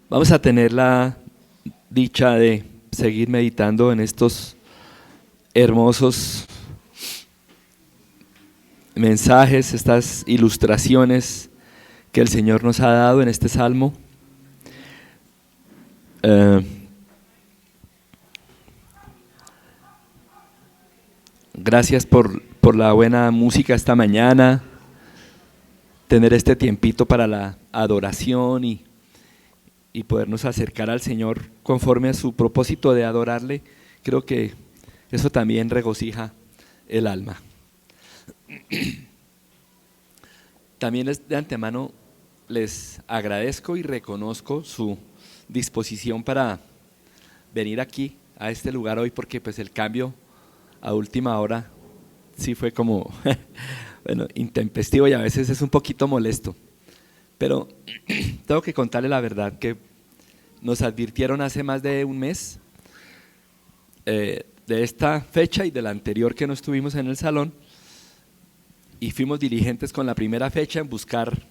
Vamos a tener la dicha de seguir meditando en estos hermosos mensajes, estas ilustraciones que el Señor nos ha dado en este salmo. Gracias por la buena música esta mañana, tener este tiempito para la adoración y podernos acercar al Señor conforme a su propósito de adorarle. Creo que eso también regocija el alma. También de antemano les agradezco y reconozco su disposición para venir aquí a este lugar hoy, porque pues el cambio a última hora sí fue como bueno, intempestivo y a veces es un poquito molesto. Pero tengo que contarle la verdad que nos advirtieron hace más de un mes de esta fecha y de la anterior que no estuvimos en el salón, y fuimos diligentes con la primera fecha en buscar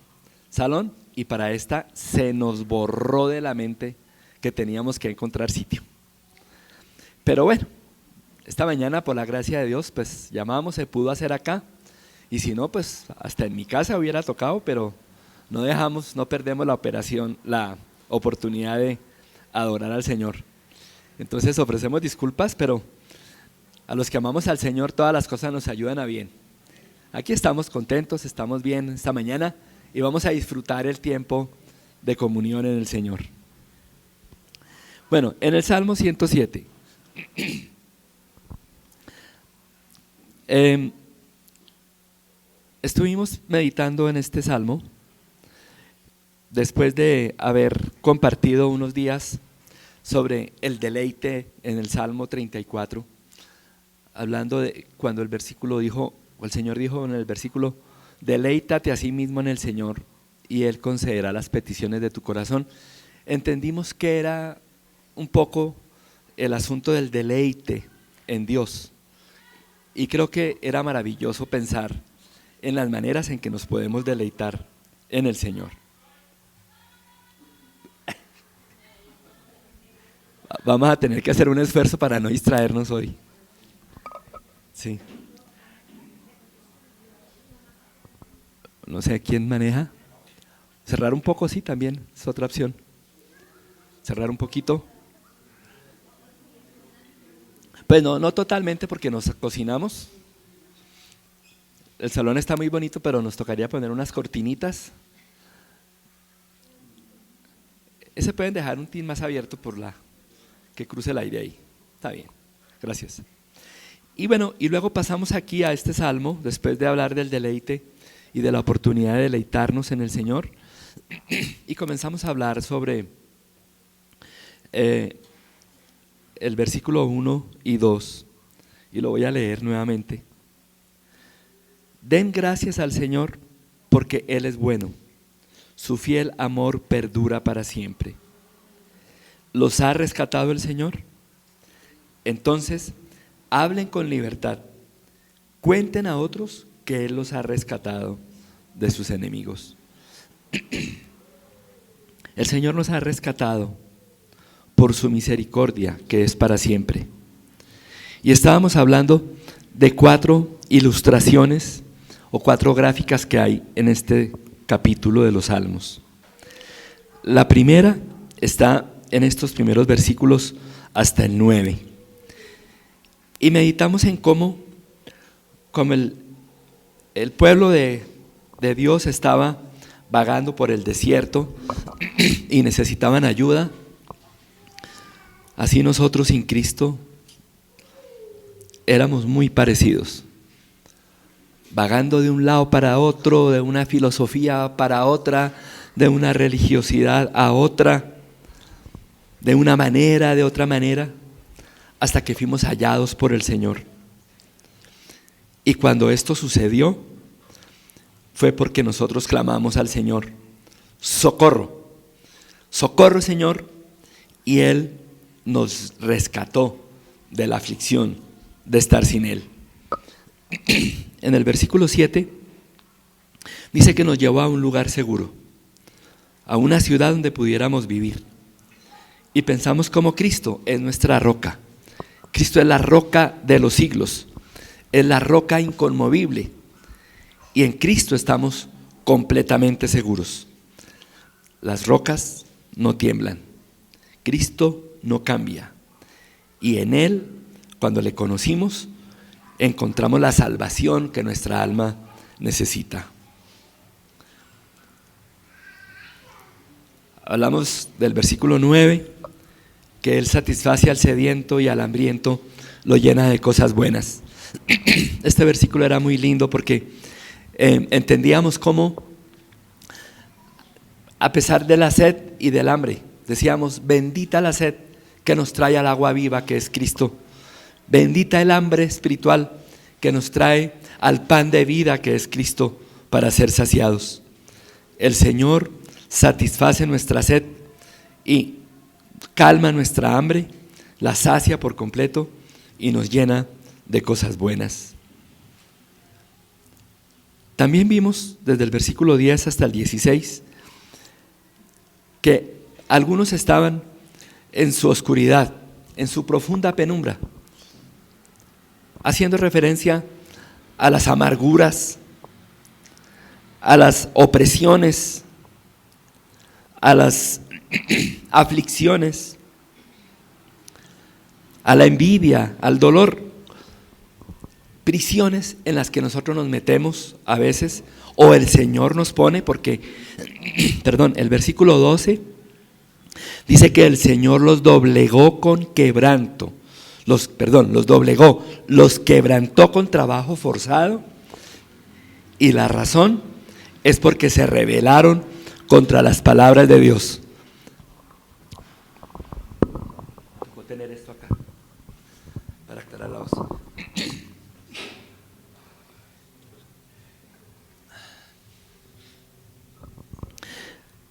salón, y para esta se nos borró de la mente que teníamos que encontrar sitio. Pero bueno, esta mañana por la gracia de Dios pues llamamos, se pudo hacer acá, y si no pues hasta en mi casa hubiera tocado, pero no perdemos la oportunidad de adorar al Señor. Entonces ofrecemos disculpas, pero a los que amamos al Señor todas las cosas nos ayudan a bien. Aquí estamos contentos, estamos bien esta mañana y vamos a disfrutar el tiempo de comunión en el Señor. Bueno, en el Salmo 107 estuvimos meditando en este Salmo después de haber compartido unos días sobre el deleite en el Salmo 34, hablando de cuando el versículo dijo, o el Señor dijo en el versículo: deleítate a sí mismo en el Señor y Él concederá las peticiones de tu corazón. Entendimos que era un poco el asunto del deleite en Dios, y creo que era maravilloso pensar en las maneras en que nos podemos deleitar en el Señor. Vamos a tener que hacer un esfuerzo para no distraernos hoy. Sí. No sé quién maneja. Cerrar un poco, sí, también es otra opción. Cerrar un poquito. Pues no totalmente, porque nos cocinamos. El salón está muy bonito, pero nos tocaría poner unas cortinitas. Ese pueden dejar un tin más abierto que cruce el aire ahí. Está bien, gracias. Y bueno, y luego pasamos aquí a este salmo, después de hablar del deleite y de la oportunidad de deleitarnos en el Señor, y comenzamos a hablar sobre el versículo 1 y 2, y lo voy a leer nuevamente. Den gracias al Señor porque Él es bueno, su fiel amor perdura para siempre. ¿Los ha rescatado el Señor? Entonces, hablen con libertad, cuenten a otros que Él los ha rescatado de sus enemigos. El Señor nos ha rescatado por su misericordia, que es para siempre. Y estábamos hablando de 4 ilustraciones o 4 gráficas que hay en este capítulo de los Salmos. La primera está en estos primeros versículos hasta el 9. Y meditamos en cómo el pueblo de Dios estaba vagando por el desierto y necesitaban ayuda. Así nosotros sin Cristo éramos muy parecidos, vagando de un lado para otro, de una filosofía para otra, de una religiosidad a otra, de una manera, de otra manera, hasta que fuimos hallados por el Señor. Y cuando esto sucedió, fue porque nosotros clamamos al Señor: socorro, socorro, Señor, y Él nos rescató de la aflicción de estar sin Él. En el versículo 7 dice que nos llevó a un lugar seguro, a una ciudad donde pudiéramos vivir. y pensamos como Cristo es nuestra roca. Cristo es la roca de los siglos, es la roca inconmovible, y en Cristo estamos completamente seguros. Las rocas no tiemblan, Cristo no cambia, y en Él, cuando le conocimos, encontramos la salvación que nuestra alma necesita. Hablamos del versículo 9, que Él satisface al sediento y al hambriento lo llena de cosas buenas. Este versículo era muy lindo porque entendíamos cómo, a pesar de la sed y del hambre, decíamos, bendita la sed que nos trae al agua viva que es Cristo, bendita el hambre espiritual que nos trae al pan de vida que es Cristo para ser saciados. El Señor satisface nuestra sed y calma nuestra hambre, la sacia por completo y nos llena de cosas buenas. También vimos desde el versículo 10 hasta el 16 que algunos estaban en su oscuridad, en su profunda penumbra, haciendo referencia a las amarguras, a las opresiones, a las aflicciones, a la envidia, al dolor, prisiones en las que nosotros nos metemos a veces, o el Señor nos pone, porque, el versículo 12 dice que el Señor los doblegó con quebranto, los doblegó, los quebrantó con trabajo forzado, y la razón es porque se rebelaron contra las palabras de Dios. Voy a tener esto acá para aclarar la voz.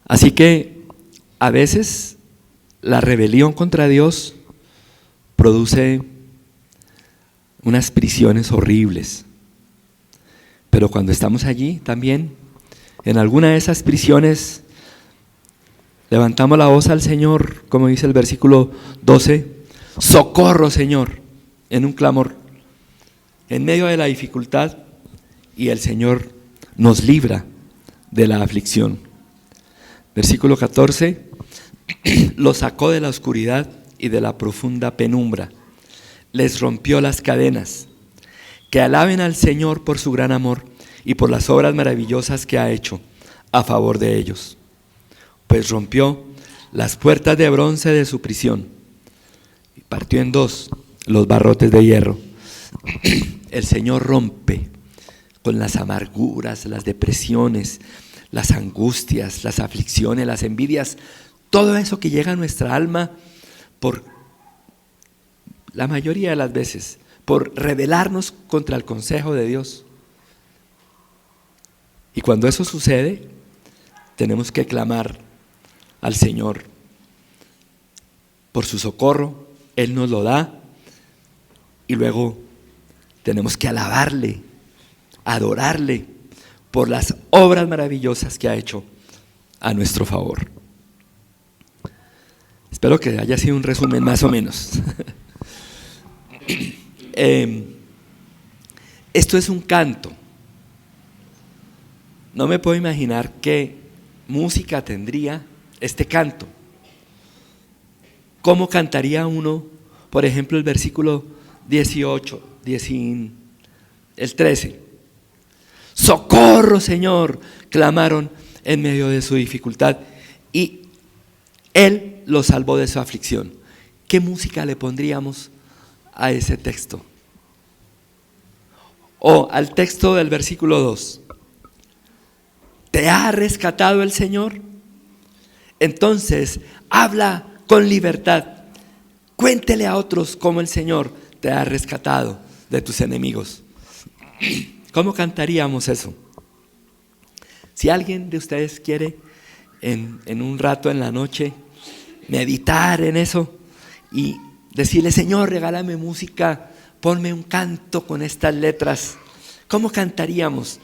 Así que a veces la rebelión contra Dios produce unas prisiones horribles, pero cuando estamos allí también, en alguna de esas prisiones, levantamos la voz al Señor, como dice el versículo 12, socorro Señor, en un clamor, en medio de la dificultad, y el Señor nos libra de la aflicción. Versículo 14, los sacó de la oscuridad y de la profunda penumbra, les rompió las cadenas. Que alaben al Señor por su gran amor y por las obras maravillosas que ha hecho a favor de ellos. Pues rompió las puertas de bronce de su prisión y partió en dos los barrotes de hierro. El Señor rompe con las amarguras, las depresiones, las angustias, las aflicciones, las envidias, todo eso que llega a nuestra alma por la mayoría de las veces, por rebelarnos contra el consejo de Dios. Y cuando eso sucede, tenemos que clamar al Señor por su socorro. Él nos lo da y luego tenemos que alabarle, adorarle por las obras maravillosas que ha hecho a nuestro favor. Espero que haya sido un resumen más o menos. Esto es un canto. No me puedo imaginar qué música tendría este canto. ¿Cómo cantaría uno, por ejemplo, el versículo 18, el 13? ¡Socorro, Señor!, clamaron en medio de su dificultad y Él los salvó de su aflicción. ¿Qué música le pondríamos a ese texto? O al texto del versículo 2. ¿Te ha rescatado el Señor? Entonces, habla con libertad. Cuéntele a otros cómo el Señor te ha rescatado de tus enemigos. ¿Cómo cantaríamos eso? Si alguien de ustedes quiere en un rato en la noche meditar en eso y decirle: Señor, regálame música, ponme un canto con estas letras, ¿cómo cantaríamos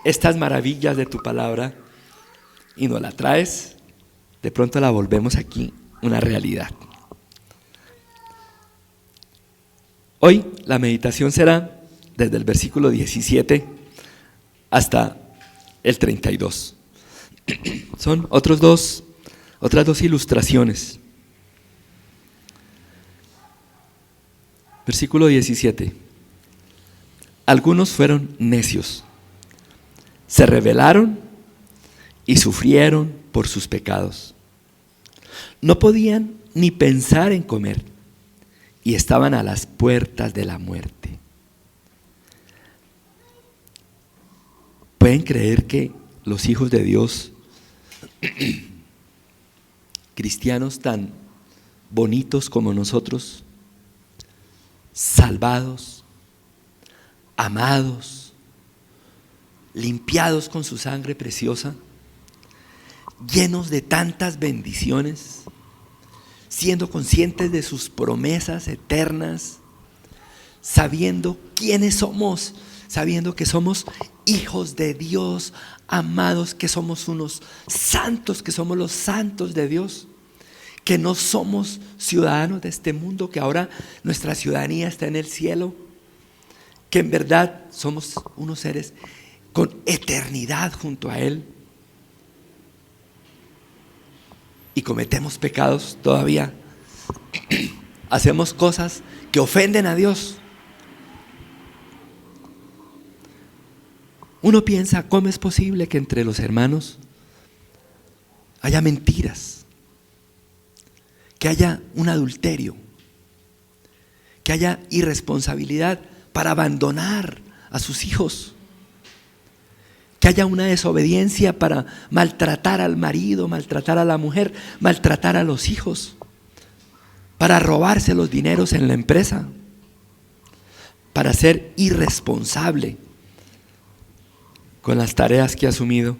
estas maravillas de tu palabra? Y nos la traes, de pronto la volvemos aquí una realidad. Hoy la meditación será desde el versículo 17 hasta el 32. Son otras dos ilustraciones. Versículo 17. Algunos fueron necios, se rebelaron y sufrieron por sus pecados. No podían ni pensar en comer y estaban a las puertas de la muerte. ¿Pueden creer que los hijos de Dios, cristianos tan bonitos como nosotros, salvados, amados, limpiados con su sangre preciosa, llenos de tantas bendiciones, siendo conscientes de sus promesas eternas, sabiendo quiénes somos, sabiendo que somos hijos de Dios, amados, que somos unos santos, que somos los santos de Dios, que no somos ciudadanos de este mundo, que ahora nuestra ciudadanía está en el cielo, que en verdad somos unos seres con eternidad junto a Él. Y cometemos pecados todavía. Hacemos cosas que ofenden a Dios. Uno piensa, ¿cómo es posible que entre los hermanos haya mentiras? Que haya un adulterio, que haya irresponsabilidad para abandonar a sus hijos, que haya una desobediencia para maltratar al marido, maltratar a la mujer, maltratar a los hijos, para robarse los dineros en la empresa, para ser irresponsable con las tareas que ha asumido.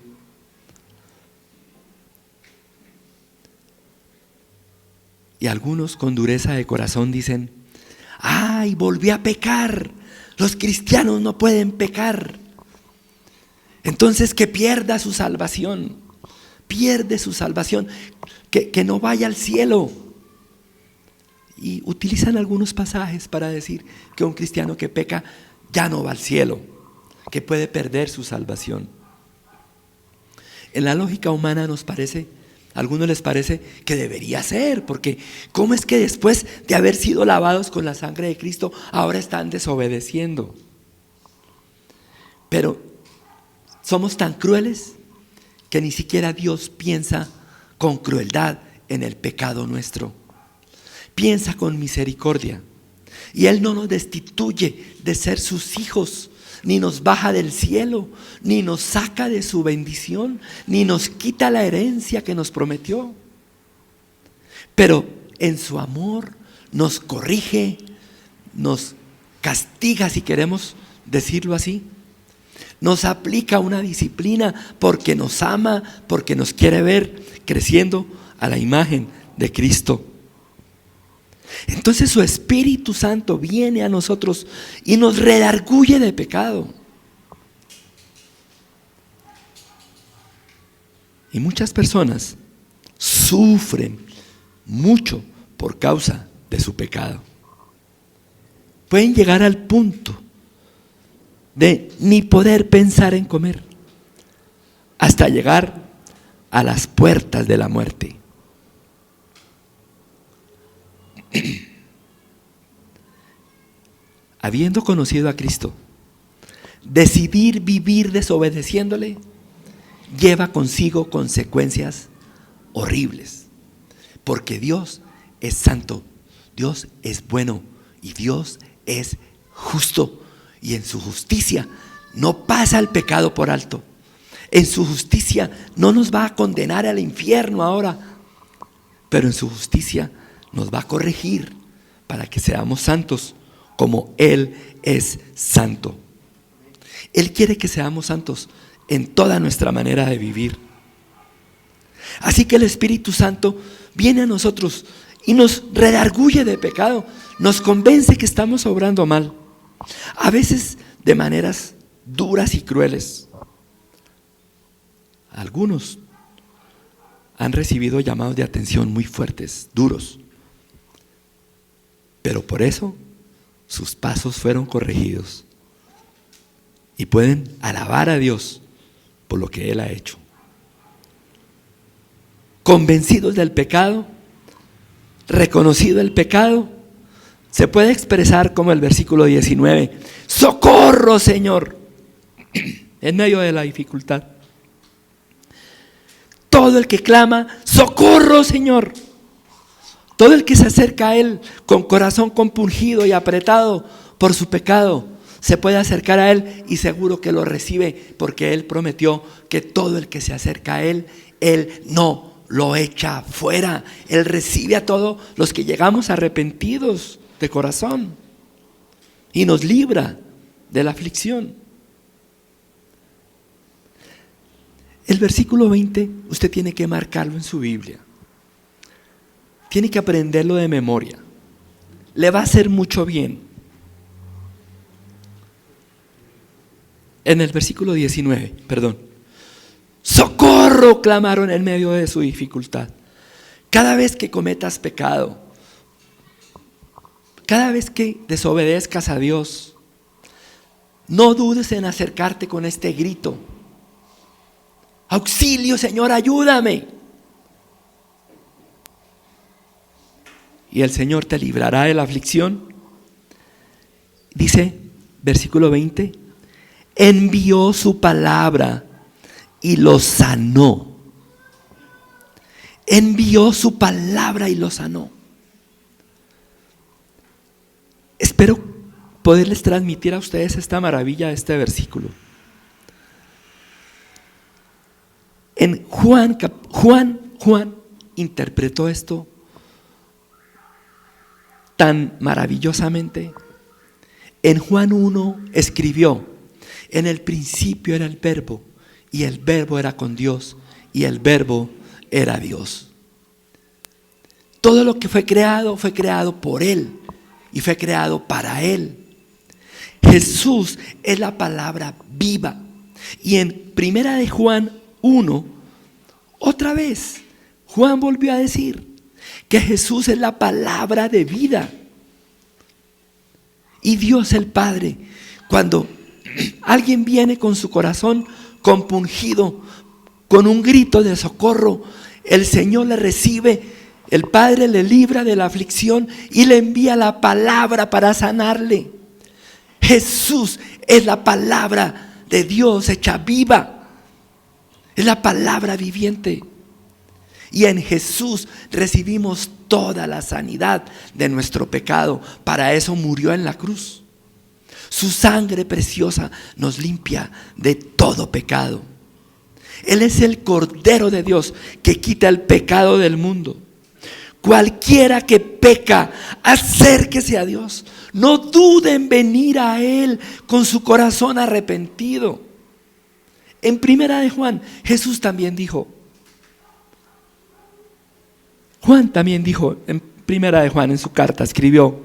Y algunos con dureza de corazón dicen: ¡ay, volví a pecar! Los cristianos no pueden pecar. Entonces que pierda su salvación, pierde su salvación, que no vaya al cielo. Y utilizan algunos pasajes para decir que un cristiano que peca ya no va al cielo, que puede perder su salvación. En la lógica humana nos parece, a algunos les parece que debería ser, porque ¿cómo es que después de haber sido lavados con la sangre de Cristo ahora están desobedeciendo? Pero somos tan crueles que ni siquiera Dios piensa con crueldad en el pecado nuestro. Piensa con misericordia. Y Él no nos destituye de ser sus hijos, ni nos baja del cielo, ni nos saca de su bendición, ni nos quita la herencia que nos prometió. Pero en su amor nos corrige, nos castiga, si queremos decirlo así. Nos aplica una disciplina porque nos ama, porque nos quiere ver creciendo a la imagen de Cristo. Entonces su Espíritu Santo viene a nosotros y nos redarguye de pecado. Y muchas personas sufren mucho por causa de su pecado. Pueden llegar al punto de ni poder pensar en comer, hasta llegar a las puertas de la muerte. Habiendo conocido a Cristo, decidir vivir desobedeciéndole lleva consigo consecuencias horribles, porque Dios es santo, Dios es bueno y Dios es justo. Y en su justicia no pasa el pecado por alto. En su justicia no nos va a condenar al infierno ahora, pero en su justicia nos va a corregir para que seamos santos como Él es santo. Él quiere que seamos santos en toda nuestra manera de vivir. Así que el Espíritu Santo viene a nosotros y nos redarguye de pecado, nos convence que estamos obrando mal, a veces de maneras duras y crueles. Algunos han recibido llamados de atención muy fuertes, duros, pero por eso sus pasos fueron corregidos y pueden alabar a Dios por lo que Él ha hecho. Convencidos del pecado, reconocido el pecado, se puede expresar como el versículo 19: ¡socorro, Señor!, en medio de la dificultad. Todo el que clama: ¡socorro, Señor!, todo el que se acerca a Él con corazón compungido y apretado por su pecado, se puede acercar a Él y seguro que lo recibe, porque Él prometió que todo el que se acerca a Él, Él no lo echa fuera. Él recibe a todos los que llegamos arrepentidos de corazón y nos libra de la aflicción. El versículo 20 usted tiene que marcarlo en su Biblia. Tiene que aprenderlo de memoria. Le va a hacer mucho bien. En el versículo 19, ¡socorro!, clamaron en medio de su dificultad. Cada vez que cometas pecado, cada vez que desobedezcas a Dios, no dudes en acercarte con este grito: ¡auxilio, Señor, ayúdame! Y el Señor te librará de la aflicción. Dice, versículo 20, envió su palabra y lo sanó. Envió su palabra y lo sanó. Espero poderles transmitir a ustedes esta maravilla de este versículo. En Juan interpretó esto tan maravillosamente. En Juan 1 escribió: en el principio era el Verbo, y el Verbo era con Dios, y el Verbo era Dios. Todo lo que fue creado por Él, y fue creado para Él. Jesús es la palabra viva. Y en primera de Juan 1, otra vez, Juan volvió a decir que Jesús es la palabra de vida. Y Dios el Padre, cuando alguien viene con su corazón compungido, con un grito de socorro, el Señor le recibe, el Padre le libra de la aflicción y le envía la palabra para sanarle. Jesús es la palabra de Dios hecha viva, es la palabra viviente. Y en Jesús recibimos toda la sanidad de nuestro pecado. Para eso murió en la cruz. Su sangre preciosa nos limpia de todo pecado. Él es el Cordero de Dios que quita el pecado del mundo. Cualquiera que peca, acérquese a Dios. No dude en venir a Él con su corazón arrepentido. En primera de Juan, Jesús también dijo, Juan también dijo, en primera de Juan, en su carta, escribió: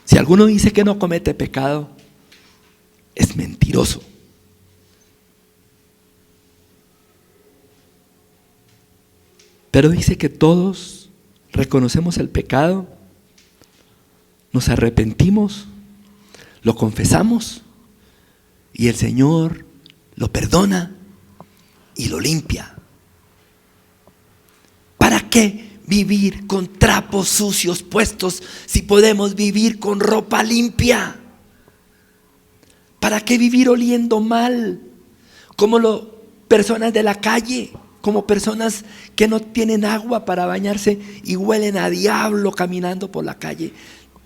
si alguno dice que no comete pecado, es mentiroso. Pero dice que todos reconocemos el pecado, nos arrepentimos, lo confesamos y el Señor lo perdona y lo limpia. ¿Para qué vivir con trapos sucios puestos si podemos vivir con ropa limpia? ¿Para qué vivir oliendo mal como personas de la calle, como personas que no tienen agua para bañarse y huelen a diablo caminando por la calle?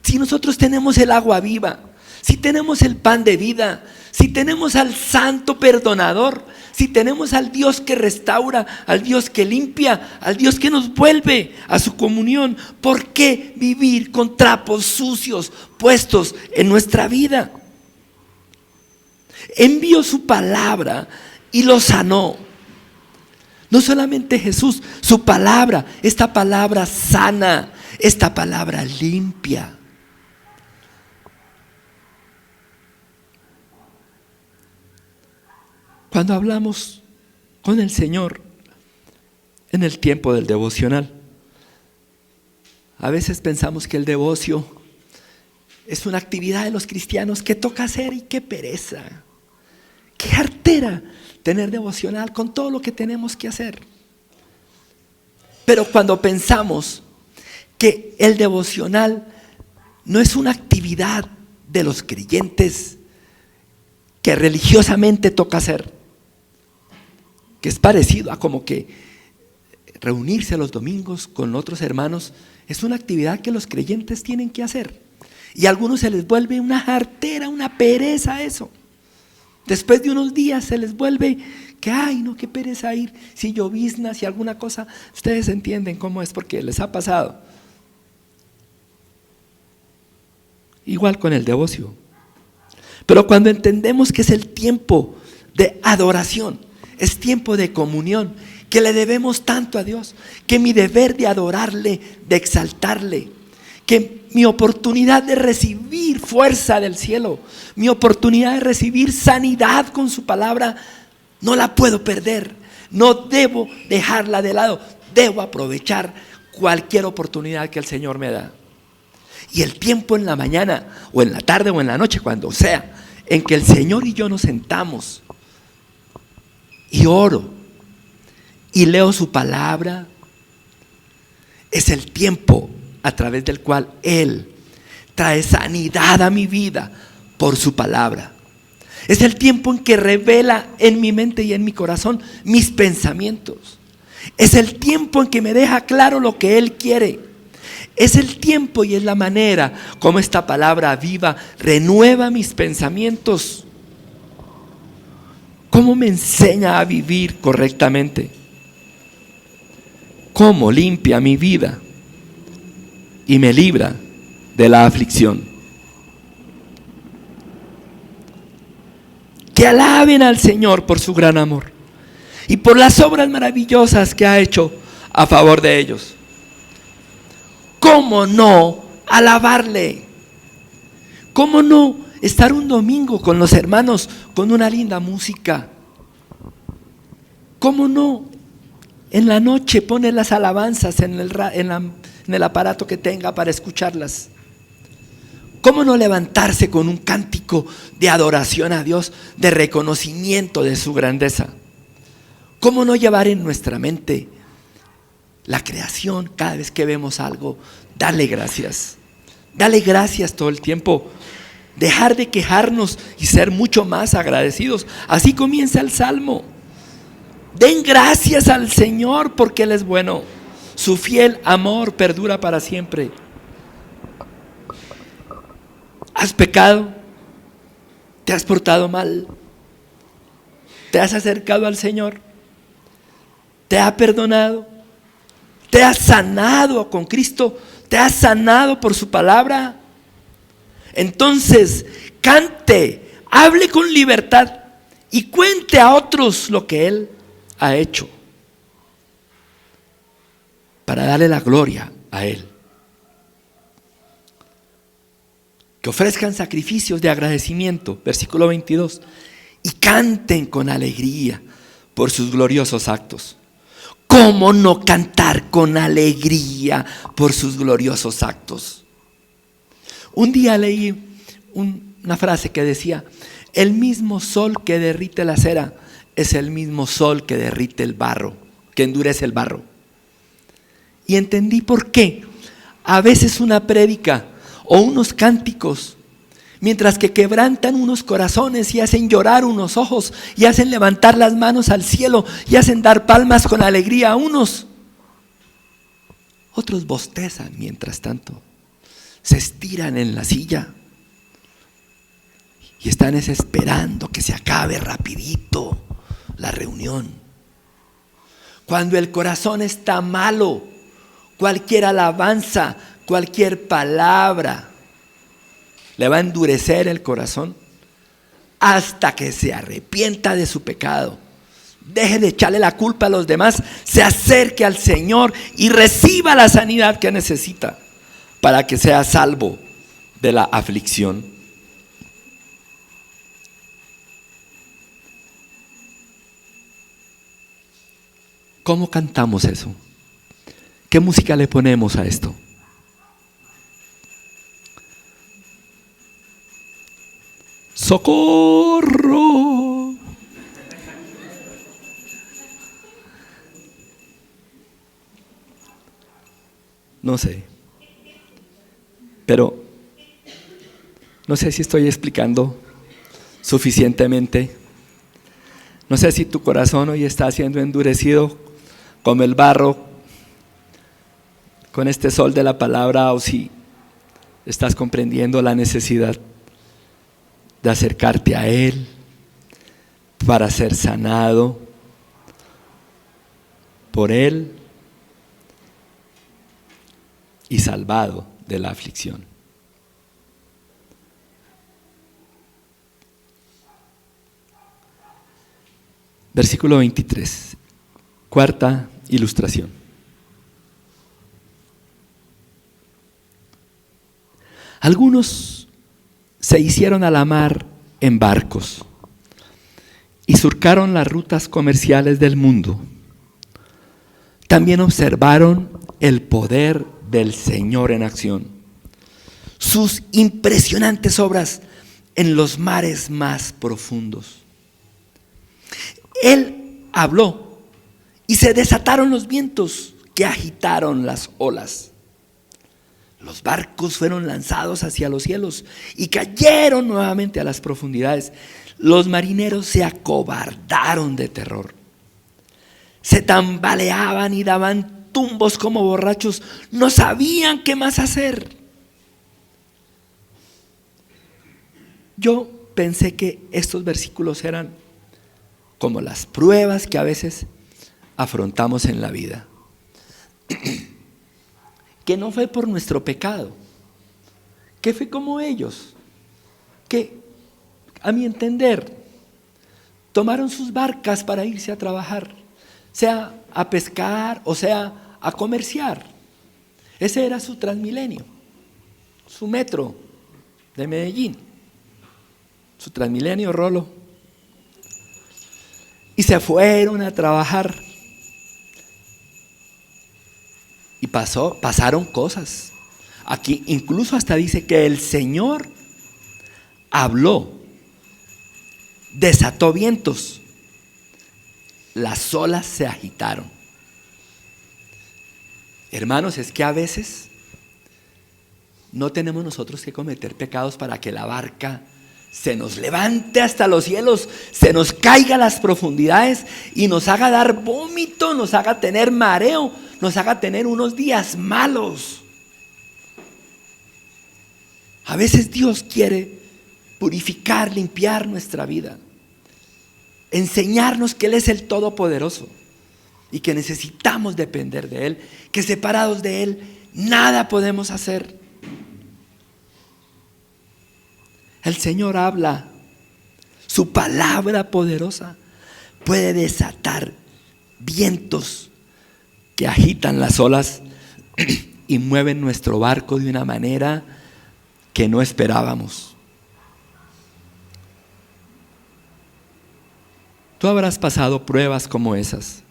Si nosotros tenemos el agua viva, si tenemos el pan de vida, si tenemos al Santo Perdonador, si tenemos al Dios que restaura, al Dios que limpia, al Dios que nos vuelve a su comunión, ¿por qué vivir con trapos sucios puestos en nuestra vida? Envió su palabra y lo sanó. No solamente Jesús, su palabra, esta palabra sana, esta palabra limpia. Cuando hablamos con el Señor en el tiempo del devocional, a veces pensamos que el devocio Es una actividad de los cristianos que toca hacer y qué pereza, qué jartera tener devocional con todo lo que tenemos que hacer. Pero cuando pensamos que el devocional no es una actividad de los creyentes que religiosamente toca hacer, que es parecido a como que reunirse los domingos con otros hermanos, es una actividad que los creyentes tienen que hacer. Y a algunos se les vuelve una jartera, una pereza eso. Después de unos días se les vuelve que, ay no, qué pereza ir, si llovizna, si alguna cosa. Ustedes entienden cómo es porque les ha pasado. Igual con el devocio. Pero cuando entendemos que es el tiempo de adoración, es tiempo de comunión, que le debemos tanto a Dios, que mi deber de adorarle, de exaltarle, que mi oportunidad de recibir fuerza del cielo, mi oportunidad de recibir sanidad con su palabra, no la puedo perder, no debo dejarla de lado, debo aprovechar cualquier oportunidad que el Señor me da. Y el tiempo en la mañana o en la tarde o en la noche, cuando sea, en que el Señor y yo nos sentamos y oro y leo su palabra, es el tiempo a través del cual Él trae sanidad a mi vida por su palabra. Es el tiempo en que revela en mi mente y en mi corazón mis pensamientos. Es el tiempo en que me deja claro lo que Él quiere. Es el tiempo y es la manera como esta palabra viva renueva mis pensamientos. ¿Cómo me enseña a vivir correctamente? ¿Cómo limpia mi vida y me libra de la aflicción? Que alaben al Señor por su gran amor y por las obras maravillosas que ha hecho a favor de ellos. ¿Cómo no alabarle? ¿Cómo no estar un domingo con los hermanos con una linda música? ¿Cómo no en la noche poner las alabanzas en el aparato que tenga para escucharlas? ¿Cómo no levantarse con un cántico de adoración a Dios, de reconocimiento de su grandeza? ¿Cómo no llevar en nuestra mente la creación cada vez que vemos algo? Darle gracias. Dale gracias todo el tiempo. Dejar de quejarnos y ser mucho más agradecidos. Así comienza el Salmo. Den gracias al Señor porque Él es bueno. Su fiel amor perdura para siempre. ¿Has pecado? ¿Te has portado mal? ¿Te has acercado al Señor? ¿Te ha perdonado? ¿Te has sanado con Cristo? ¿Te has sanado por su palabra? Entonces, cante, hable con libertad y cuente a otros lo que Él ha hecho para darle la gloria a Él. Que ofrezcan sacrificios de agradecimiento, versículo 22, y canten con alegría por sus gloriosos actos. ¿Cómo no cantar con alegría por sus gloriosos actos? Un día leí una frase que decía: el mismo sol que derrite la cera es el mismo sol que derrite el barro, que endurece el barro. Y entendí por qué a veces una prédica o unos cánticos, mientras que quebrantan unos corazones y hacen llorar unos ojos y hacen levantar las manos al cielo y hacen dar palmas con alegría a unos, otros bostezan mientras tanto, se estiran en la silla y están esperando que se acabe rapidito la reunión. Cuando el corazón está malo, cualquier alabanza, cualquier palabra le va a endurecer el corazón hasta que se arrepienta de su pecado, deje de echarle la culpa a los demás, se acerque al Señor y reciba la sanidad que necesita para que sea salvo de la aflicción. ¿Cómo cantamos eso? ¿Qué música le ponemos a esto? ¡socorro! No sé, pero no sé si estoy explicando suficientemente. No sé si tu corazón hoy está siendo endurecido como el barro con este sol de la palabra, o si estás comprendiendo la necesidad de acercarte a Él para ser sanado por Él y salvado de la aflicción. Versículo 23, cuarta ilustración. Algunos se hicieron a la mar en barcos y surcaron las rutas comerciales del mundo. También observaron el poder del Señor en acción, sus impresionantes obras en los mares más profundos. Él habló y se desataron los vientos que agitaron las olas. Los barcos fueron lanzados hacia los cielos y cayeron nuevamente a las profundidades. Los marineros se acobardaron de terror. Se tambaleaban y daban tumbos como borrachos. No sabían qué más hacer. Yo pensé que estos versículos eran como las pruebas que a veces afrontamos en la vida, que no fue por nuestro pecado, que fue como ellos, que a mi entender tomaron sus barcas para irse a trabajar, sea a pescar o sea a comerciar. Ese era su Transmilenio, su metro de Medellín, su Transmilenio Rolo. Y se fueron a trabajar. Y pasaron cosas. Aquí incluso hasta dice que el Señor habló, desató vientos, las olas se agitaron. Hermanos, es que a veces no tenemos nosotros que cometer pecados para que la barca se nos levante hasta los cielos, se nos caiga a las profundidades y nos haga dar vómito, nos haga tener mareo, nos haga tener unos días malos. A veces Dios quiere purificar, limpiar nuestra vida, enseñarnos que Él es el Todopoderoso y que necesitamos depender de Él, que separados de Él nada podemos hacer. El Señor habla, su palabra poderosa puede desatar vientos que agitan las olas y mueven nuestro barco de una manera que no esperábamos. Tú habrás pasado pruebas como esas,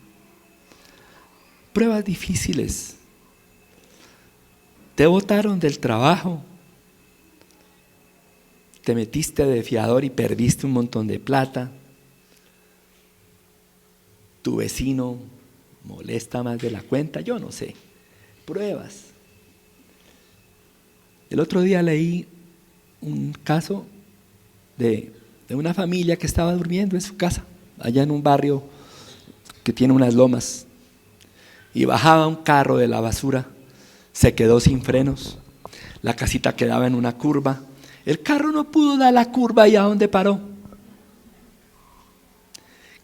pruebas difíciles. Te botaron del trabajo, te metiste de fiador y perdiste un montón de plata. Tu vecino molesta más de la cuenta, yo no sé. Pruebas. El otro día leí un caso de una familia que estaba durmiendo en su casa, allá en un barrio que tiene unas lomas, y bajaba un carro de la basura, se quedó sin frenos, la casita quedaba en una curva. El carro no pudo dar la curva y ¿a dónde paró?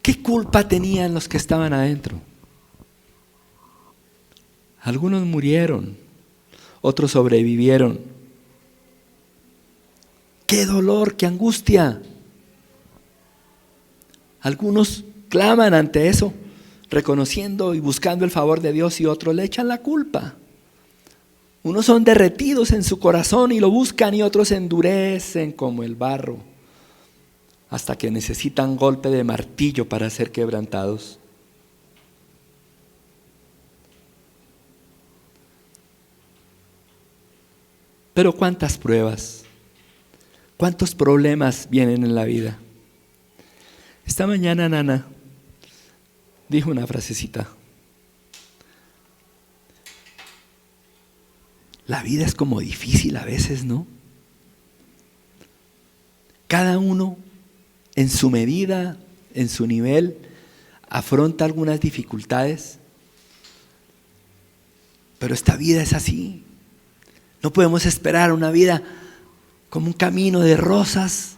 ¿Qué culpa tenían los que estaban adentro? Algunos murieron, otros sobrevivieron. ¡Qué dolor, qué angustia! Algunos claman ante eso, reconociendo y buscando el favor de Dios, y otros le echan la culpa. Unos son derretidos en su corazón y lo buscan, y otros se endurecen como el barro hasta que necesitan golpe de martillo para ser quebrantados. Pero cuántas pruebas, ¿Cuántos problemas vienen en la vida? Esta mañana Nana dijo una frasecita. La vida es como difícil a veces, ¿no? Cada uno en su medida, en su nivel, afronta algunas dificultades. Pero esta vida es así. No podemos esperar una vida como un camino de rosas.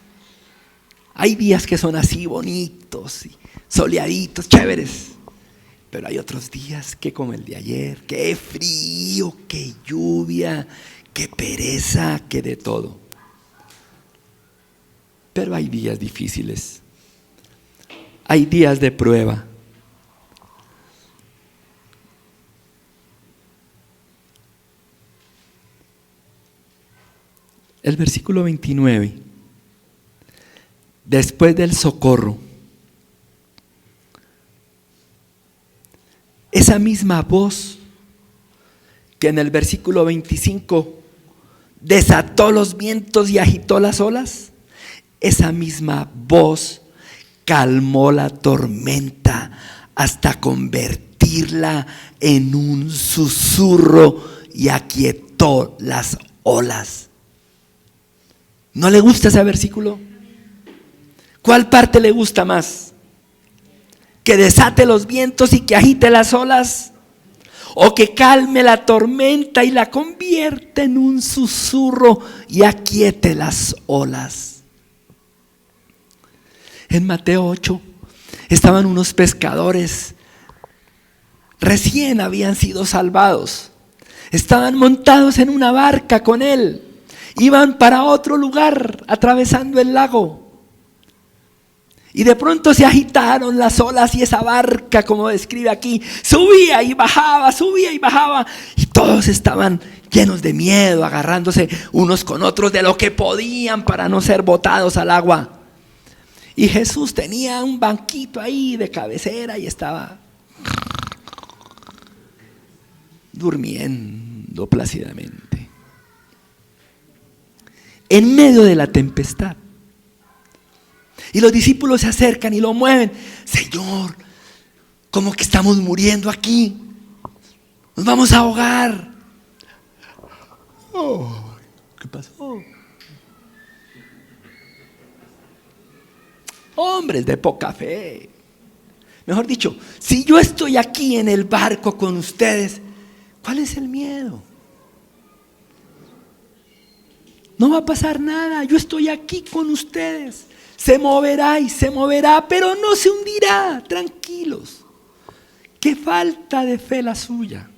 Hay días que son así bonitos y soleaditos, chéveres. Pero hay otros días que como el de ayer, qué frío, qué lluvia, qué pereza, qué de todo. Pero hay días difíciles. Hay días de prueba. El versículo 29, después del socorro, esa misma voz que en el versículo 25 desató los vientos y agitó las olas, esa misma voz calmó la tormenta hasta convertirla en un susurro y aquietó las olas. ¿No le gusta ese versículo? ¿Cuál parte le gusta más? ¿Que desate los vientos y que agite las olas? ¿O que calme la tormenta y la convierte en un susurro y aquiete las olas? En Mateo 8 estaban unos pescadores, recién habían sido salvados, estaban montados en una barca con él. Iban para otro lugar, atravesando el lago. Y de pronto se agitaron las olas y esa barca, como describe aquí, subía y bajaba, subía y bajaba. Y todos estaban llenos de miedo, agarrándose unos con otros de lo que podían para no ser botados al agua. Y Jesús tenía un banquito ahí de cabecera y estaba durmiendo plácidamente. En medio de la tempestad. Y los discípulos se acercan y lo mueven. Señor, como que estamos muriendo aquí. Nos vamos a ahogar. Oh, ¿qué pasó? Hombres de poca fe. Mejor dicho, si yo estoy aquí en el barco con ustedes, ¿cuál es el miedo? No va a pasar nada, yo estoy aquí con ustedes. Se moverá y se moverá, pero no se hundirá, tranquilos. Qué falta de fe la suya.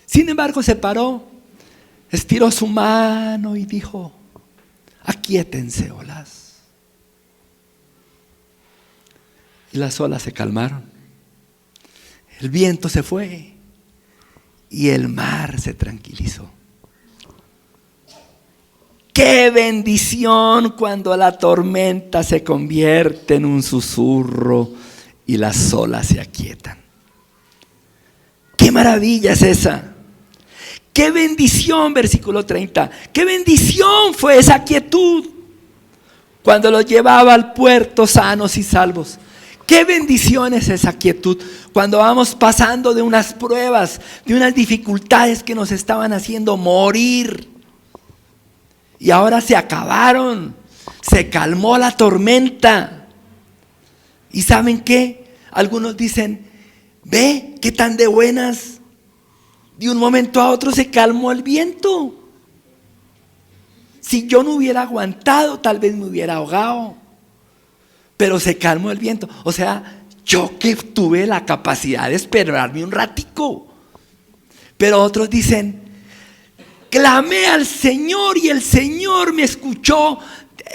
Sin embargo, se paró, estiró su mano y dijo: aquíétense, olas. Y las olas se calmaron. El viento se fue y el mar se tranquilizó. ¡Qué bendición cuando la tormenta se convierte en un susurro y las olas se aquietan! ¡Qué maravilla es esa! ¡Qué bendición! Versículo 30. ¡Qué bendición fue esa quietud cuando los llevaba al puerto sanos y salvos! ¡Qué bendición es esa quietud cuando vamos pasando de unas pruebas, de unas dificultades que nos estaban haciendo morir! Y ahora se acabaron, se calmó la tormenta. ¿Y saben qué? Algunos dicen: ve, qué tan de buenas. De un momento a otro se calmó el viento. Si yo no hubiera aguantado, tal vez me hubiera ahogado. Pero se calmó el viento. O sea, yo que tuve la capacidad de esperarme un ratico. Pero otros dicen: clamé al Señor y el Señor me escuchó,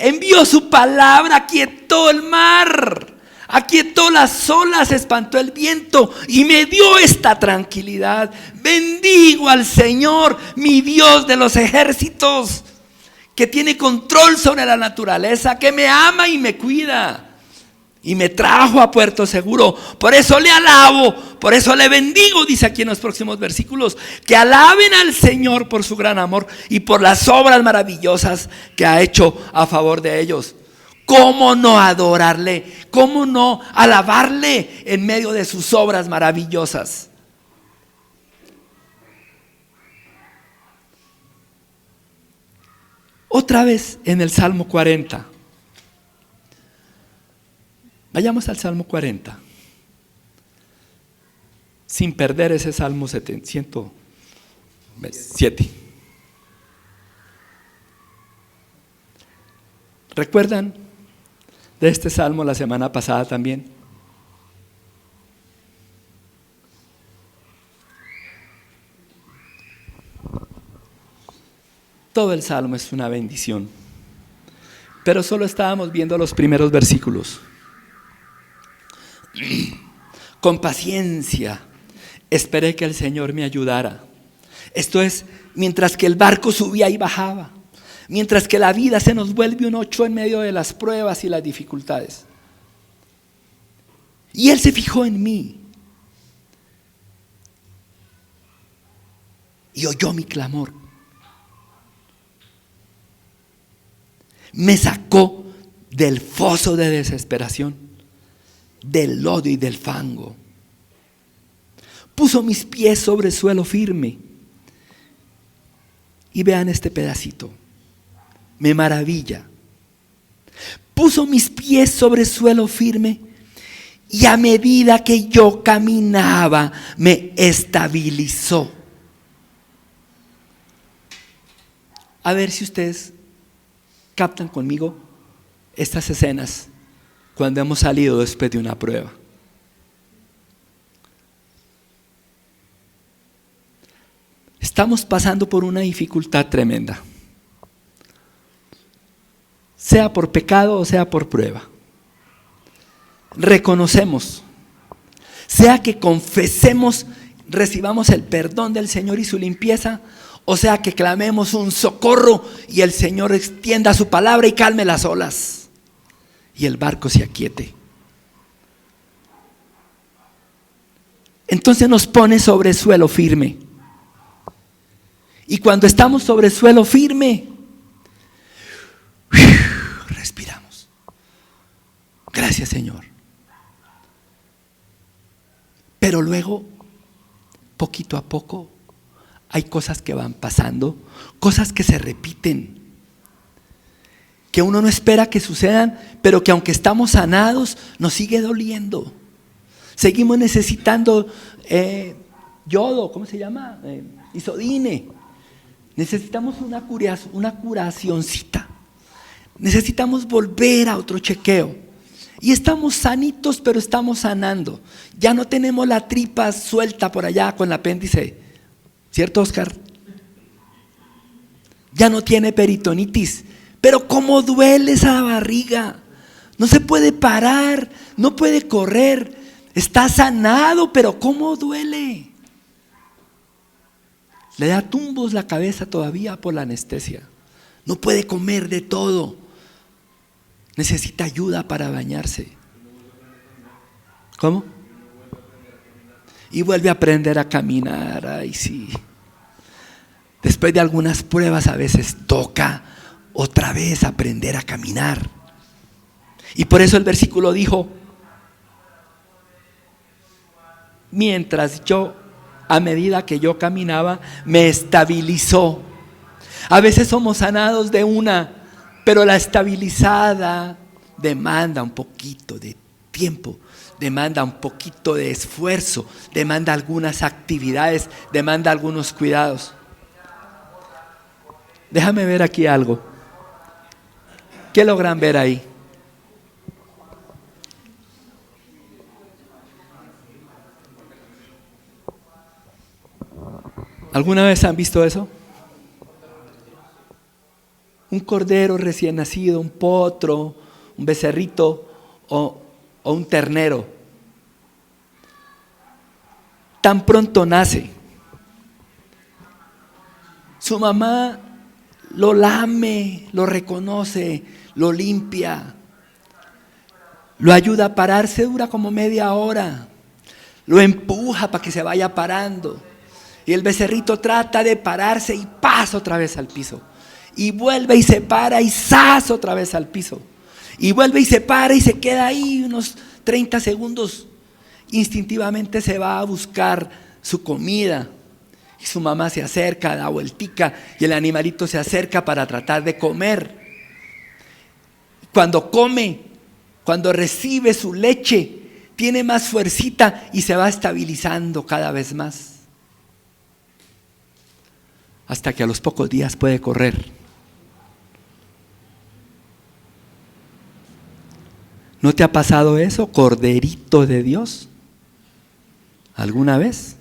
envió su palabra, aquietó el mar, aquietó las olas, espantó el viento y me dio esta tranquilidad. Bendigo al Señor, mi Dios de los ejércitos, que tiene control sobre la naturaleza, que me ama y me cuida. y me trajo a puerto seguro. Por eso le alabo, por eso le bendigo, dice aquí en los próximos versículos, que alaben al Señor por su gran amor y por las obras maravillosas que ha hecho a favor de ellos. ¿Cómo no adorarle? ¿Cómo no alabarle en medio de sus obras maravillosas? Otra vez en el Salmo 40. Vayamos al Salmo 40. Sin perder ese Salmo 107. ¿Recuerdan de este Salmo la semana pasada también? Todo el Salmo es una bendición, pero solo estábamos viendo los primeros versículos. Con paciencia esperé que el Señor me ayudara. Esto es, mientras que el barco subía y bajaba, mientras que la vida se nos vuelve un 8 en medio de las pruebas y las dificultades. Y Él se fijó en mí y oyó mi clamor. Me sacó del foso de desesperación, del lodo y del fango. Puso mis pies sobre suelo firme. Y vean este pedacito, me maravilla. Puso mis pies sobre suelo firme y a medida que yo caminaba me estabilizó. A ver si ustedes captan conmigo estas escenas cuando hemos salido después de una prueba. Estamos pasando por una dificultad tremenda, sea por pecado o sea por prueba. Reconocemos, sea que confesemos, recibamos el perdón del Señor y su limpieza, o sea que clamemos un socorro y el Señor extienda su palabra y calme las olas y el barco se aquiete. Entonces nos pone sobre suelo firme. Y cuando estamos sobre suelo firme, respiramos. Gracias, Señor. Pero luego, poquito a poco, hay cosas que van pasando, cosas que se repiten, que uno no espera que sucedan, pero que aunque estamos sanados, nos sigue doliendo. Seguimos necesitando yodo, ¿cómo se llama? Isodine. Necesitamos una curacioncita. Necesitamos volver a otro chequeo. Y estamos sanitos, pero estamos sanando. Ya no tenemos la tripa suelta por allá con el apéndice. ¿Cierto, Oscar? Ya no tiene peritonitis. Pero cómo duele esa barriga. No se puede parar, no puede correr. Está sanado, pero cómo duele. Le da tumbos la cabeza todavía por la anestesia. No puede comer de todo. Necesita ayuda para bañarse. ¿Cómo? Y vuelve a aprender a caminar. Ay, sí. Después de algunas pruebas a veces toca otra vez aprender a caminar. Y por eso el versículo dijo, mientras a medida que yo caminaba, me estabilizó. A veces somos sanados de una, pero la estabilizada demanda un poquito de tiempo, demanda un poquito de esfuerzo, demanda algunas actividades, demanda algunos cuidados. Déjame ver aquí algo. ¿Qué logran ver ahí? ¿Alguna vez han visto eso? Un cordero recién nacido, un potro, un becerrito o un ternero. Tan pronto nace, su mamá lo lame, lo reconoce, lo limpia. Lo ayuda a pararse, dura como media hora. Lo empuja para que se vaya parando. Y el becerrito trata de pararse y pasa otra vez al piso. Y vuelve y se para y ¡zas! Otra vez al piso. Y vuelve y se para y se queda ahí unos 30 segundos. Instintivamente se va a buscar su comida. Y su mamá se acerca, da vueltica y el animalito se acerca para tratar de comer. Cuando come, cuando recibe su leche, tiene más fuercita y se va estabilizando cada vez más. Hasta que a los pocos días puede correr. ¿No te ha pasado eso, corderito de Dios? ¿Alguna vez?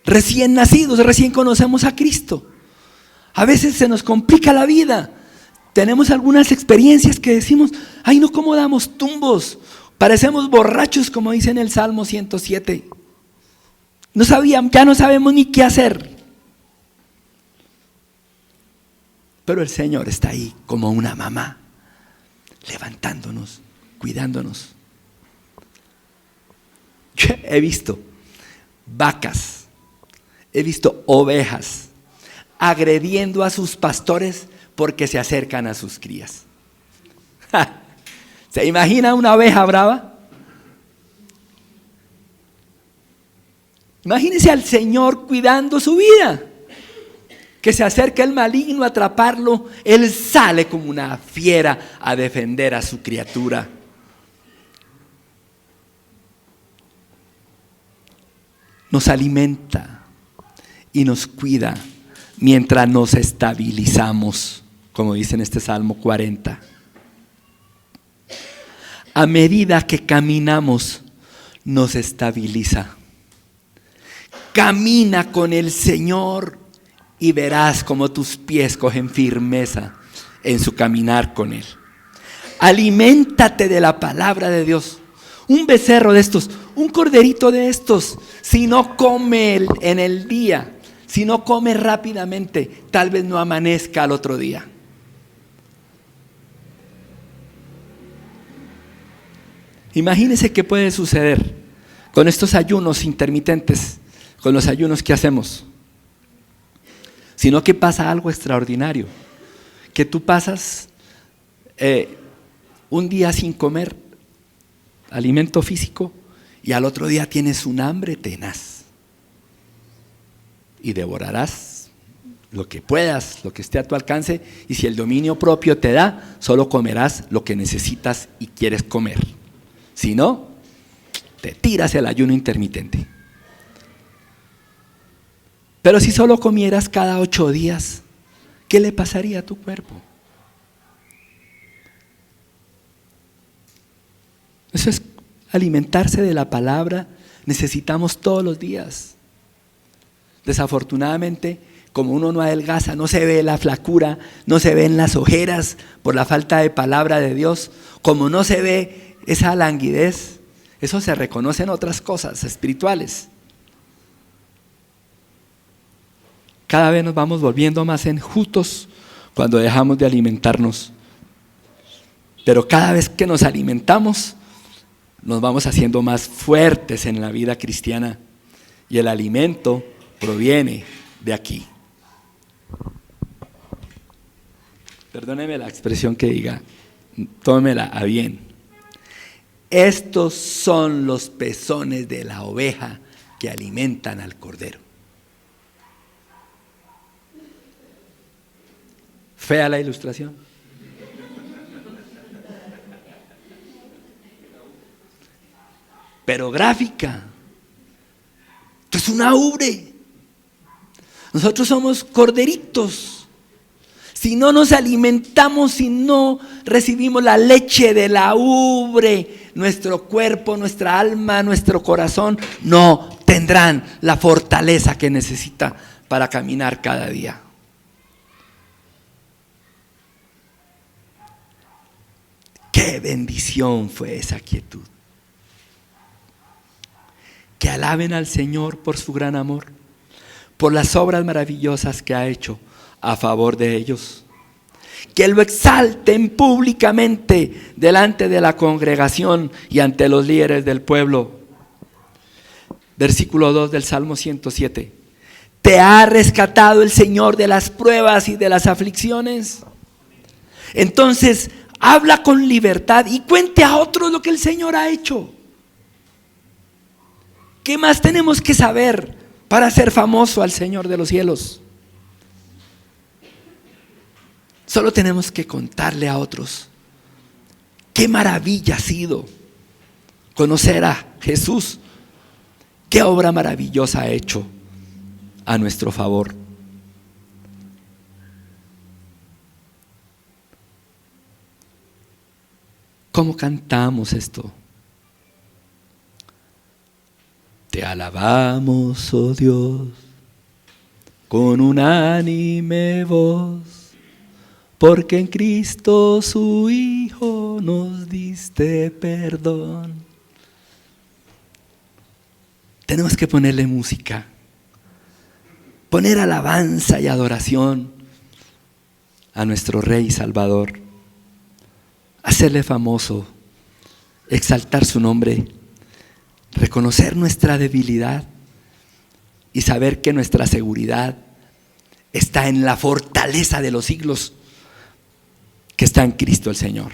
Recién nacidos, recién conocemos a Cristo. A veces se nos complica la vida. Tenemos algunas experiencias que decimos, ay no, ¿cómo damos tumbos? Parecemos borrachos, como dice en el Salmo 107. Ya no sabemos ni qué hacer. Pero el Señor está ahí como una mamá, levantándonos, cuidándonos. Yo he visto vacas, he visto ovejas agrediendo a sus pastores porque se acercan a sus crías. ¿Se imagina una oveja brava? Imagínense al Señor cuidando su vida. Que se acerca el maligno a atraparlo, Él sale como una fiera a defender a su criatura. Nos alimenta y nos cuida mientras nos estabilizamos, como dice en este Salmo 40. A medida que caminamos, nos estabiliza. Camina con el Señor y verás cómo tus pies cogen firmeza en su caminar con Él. Aliméntate de la palabra de Dios. Un becerro de estos, un corderito de estos, si no come en el día, si no come rápidamente, tal vez no amanezca al otro día. Imagínense qué puede suceder con estos ayunos intermitentes, con los ayunos que hacemos. Sino que pasa algo extraordinario, que tú pasas un día sin comer alimento físico y al otro día tienes un hambre tenaz y devorarás lo que puedas, lo que esté a tu alcance, y si el dominio propio te da, solo comerás lo que necesitas y quieres comer. Si no, te tiras el ayuno intermitente. Pero si solo comieras cada 8 días, ¿qué le pasaría a tu cuerpo? Eso es alimentarse de la palabra. Necesitamos todos los días. Desafortunadamente, como uno no adelgaza, no se ve la flacura, no se ven las ojeras por la falta de palabra de Dios, como no se ve esa languidez, eso se reconoce en otras cosas espirituales. Cada vez nos vamos volviendo más enjutos cuando dejamos de alimentarnos. Pero cada vez que nos alimentamos, nos vamos haciendo más fuertes en la vida cristiana. Y el alimento proviene de aquí. Perdóneme la expresión que diga, tómela a bien. Estos son los pezones de la oveja que alimentan al cordero. ¿Fea la ilustración? Pero gráfica. Esto es una ubre. Nosotros somos corderitos. Si no nos alimentamos, si no recibimos la leche de la ubre, nuestro cuerpo, nuestra alma, nuestro corazón no tendrán la fortaleza que necesita para caminar cada día. ¡Qué bendición fue esa quietud! Que alaben al Señor por su gran amor, por las obras maravillosas que ha hecho a favor de ellos. que lo exalten públicamente delante de la congregación y ante los líderes del pueblo. Versículo 2 del Salmo 107. ¿Te ha rescatado el Señor de las pruebas y de las aflicciones? Entonces, habla con libertad y cuente a otros lo que el Señor ha hecho. ¿Qué más tenemos que saber para hacer famoso al Señor de los cielos? Solo tenemos que contarle a otros qué maravilla ha sido conocer a Jesús, qué obra maravillosa ha hecho a nuestro favor. ¿Cómo cantamos esto? Te alabamos, oh Dios, con unánime voz, porque en Cristo su Hijo nos diste perdón. Tenemos que ponerle música, poner alabanza y adoración a nuestro Rey Salvador, hacerle famoso, exaltar su nombre, reconocer nuestra debilidad y saber que nuestra seguridad está en la fortaleza de los siglos, que está en Cristo el Señor.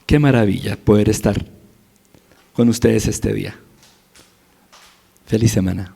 Qué maravilla poder estar con ustedes este día. Feliz semana.